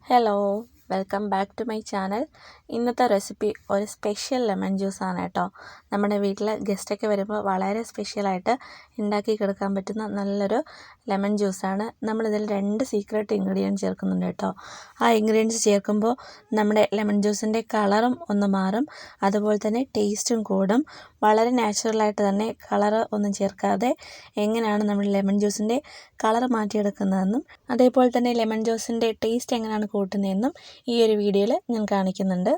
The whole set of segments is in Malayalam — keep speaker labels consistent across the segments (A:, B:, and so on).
A: Hello welcome back to my channel. ഇന്നത്തെ റെസിപ്പി ഒരു സ്പെഷ്യൽ ലെമൺ ജ്യൂസാണ് കേട്ടോ. നമ്മുടെ വീട്ടിൽ ഗസ്റ്റൊക്കെ വരുമ്പോൾ വളരെ സ്പെഷ്യലായിട്ട് ഉണ്ടാക്കി കൊടുക്കാൻ പറ്റുന്ന നല്ലൊരു ലെമൺ ജ്യൂസാണ്. നമ്മളിതിൽ 2 സീക്രട്ട് ഇൻഗ്രീഡിയൻറ്റ് ചേർക്കുന്നുണ്ട് കേട്ടോ. ആ ഇൻഗ്രീഡിയൻറ്റ്സ് ചേർക്കുമ്പോൾ നമ്മുടെ ലെമൺ ജ്യൂസിൻ്റെ കളറും ഒന്ന് മാറും, അതുപോലെ തന്നെ ടേസ്റ്റും കൂടും. വളരെ നാച്ചുറലായിട്ട് തന്നെ കളറ് ഒന്നും ചേർക്കാതെ എങ്ങനെയാണ് നമ്മൾ ലെമൺ ജ്യൂസിൻ്റെ കളറ് മാറ്റിയെടുക്കുന്നതെന്നും അതേപോലെ തന്നെ ലെമൺ ജ്യൂസിൻ്റെ ടേസ്റ്റ് എങ്ങനെയാണ് കൂട്ടുന്നതെന്നും ഈ ഒരു വീഡിയോയിൽ ഞാൻ കാണിക്കുന്നുണ്ട്.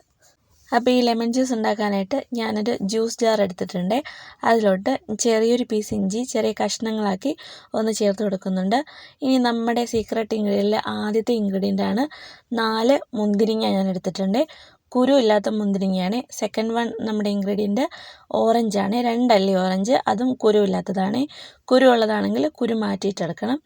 A: അപ്പോൾ ഈ ലെമൺ ജ്യൂസ് ഉണ്ടാക്കാനായിട്ട് ഞാനൊരു ജ്യൂസ് ജാർ എടുത്തിട്ടുണ്ട്. അതിലോട്ട് ചെറിയൊരു പീസ് ഇഞ്ചി ചെറിയ കഷ്ണങ്ങളാക്കി ഒന്ന് ചേർത്ത് കൊടുക്കുന്നുണ്ട്. ഇനി നമ്മുടെ സീക്രട്ട് ഇൻഗ്രീഡിയൻറ്റിലെ ആദ്യത്തെ ഇൻഗ്രീഡിയൻ്റാണ് 4 മുന്തിരിങ്ങ ഞാൻ എടുത്തിട്ടുണ്ട്. കുരു ഇല്ലാത്ത മുന്തിരിങ്ങയാണ്. സെക്കൻഡ് വൺ നമ്മുടെ ഇൻഗ്രീഡിയൻറ്റ് ഓറഞ്ചാണ്. 2 അല്ലി ഓറഞ്ച്, അതും കുരു ഇല്ലാത്തതാണ്. കുരു ഉള്ളതാണെങ്കിൽ കുരു മാറ്റിയിട്ടെടുക്കണം.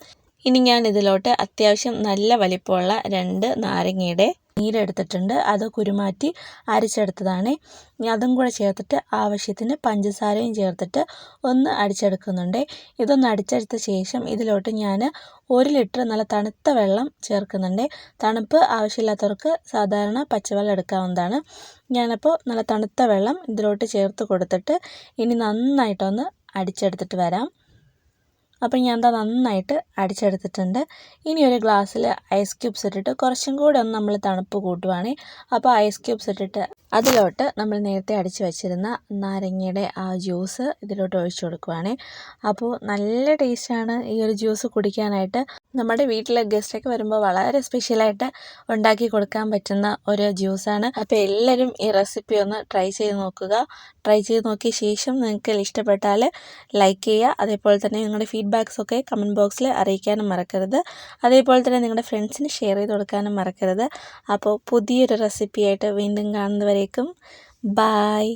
A: ഇനി ഞാൻ ഇതിലോട്ട് അത്യാവശ്യം നല്ല വലിപ്പമുള്ള 2 നാരങ്ങയുടെ നീരെടുത്തിട്ടുണ്ട്. അത് കുരുമാറ്റി അരിച്ചെടുത്തതാണ്. ഇനി അതും കൂടെ ചേർത്തിട്ട് ആവശ്യത്തിന് പഞ്ചസാരയും ചേർത്തിട്ട് ഒന്ന് അടിച്ചെടുക്കുന്നുണ്ട്. ഇതൊന്ന് അടിച്ചെടുത്ത ശേഷം ഇതിലോട്ട് ഞാൻ 1 ലിറ്റർ നല്ല തണുത്ത വെള്ളം ചേർക്കുന്നുണ്ട്. തണുപ്പ് ആവശ്യമില്ലാത്തവർക്ക് സാധാരണ പച്ചവെള്ളം എടുക്കാവുന്നതാണ്. ഞാനപ്പോൾ നല്ല തണുത്ത വെള്ളം ഇതിലോട്ട് ചേർത്ത് കൊടുത്തിട്ട് ഇനി നന്നായിട്ടൊന്ന് അടിച്ചെടുത്തിട്ട് വരാം. അപ്പം ഞാൻ നന്നായിട്ട് അടിച്ചെടുത്തിട്ടുണ്ട്. ഇനി ഒരു ഗ്ലാസ്സിൽ ഐസ് ക്യൂബ്സ് ഇട്ടിട്ട് കുറച്ചും കൂടെ ഒന്ന് നമ്മൾ തണുപ്പ് കൂട്ടുവാണ്. അപ്പോൾ ഐസ് ക്യൂബ്സ് ഇട്ടിട്ട് അതിലോട്ട് നമ്മൾ നേരത്തെ അടിച്ച് വെച്ചിരുന്ന നാരങ്ങയുടെ ആ ജ്യൂസ് ഇതിലോട്ട് ഒഴിച്ചു കൊടുക്കുവാണ്. അപ്പോൾ നല്ല ടേസ്റ്റാണ് ഈ ഒരു ജ്യൂസ് കുടിക്കാനായിട്ട്. നമ്മുടെ വീട്ടിലെ ഗസ്റ്റൊക്കെ വരുമ്പോൾ വളരെ സ്പെഷ്യലായിട്ട് ഉണ്ടാക്കി കൊടുക്കാൻ പറ്റുന്ന ഒരു ജ്യൂസാണ്. അപ്പോൾ എല്ലാവരും ഈ റെസിപ്പി ഒന്ന് ട്രൈ ചെയ്ത് നോക്കുക. ട്രൈ ചെയ്ത് നോക്കിയ ശേഷം നിങ്ങൾക്ക് ഇഷ്ടപ്പെട്ടാൽ ലൈക്ക് ചെയ്യുക. അതേപോലെ തന്നെ നിങ്ങളുടെ ഫീഡ്ബാക്സൊക്കെ കമൻറ്റ് ബോക്സിൽ അറിയിക്കാനും മറക്കരുത്. അതേപോലെ തന്നെ നിങ്ങളുടെ ഫ്രണ്ട്സിന് ഷെയർ ചെയ്ത് കൊടുക്കാനും മറക്കരുത്. അപ്പോൾ പുതിയൊരു റെസിപ്പിയായിട്ട് വീണ്ടും കാണുന്നവരേക്കും ബായ്.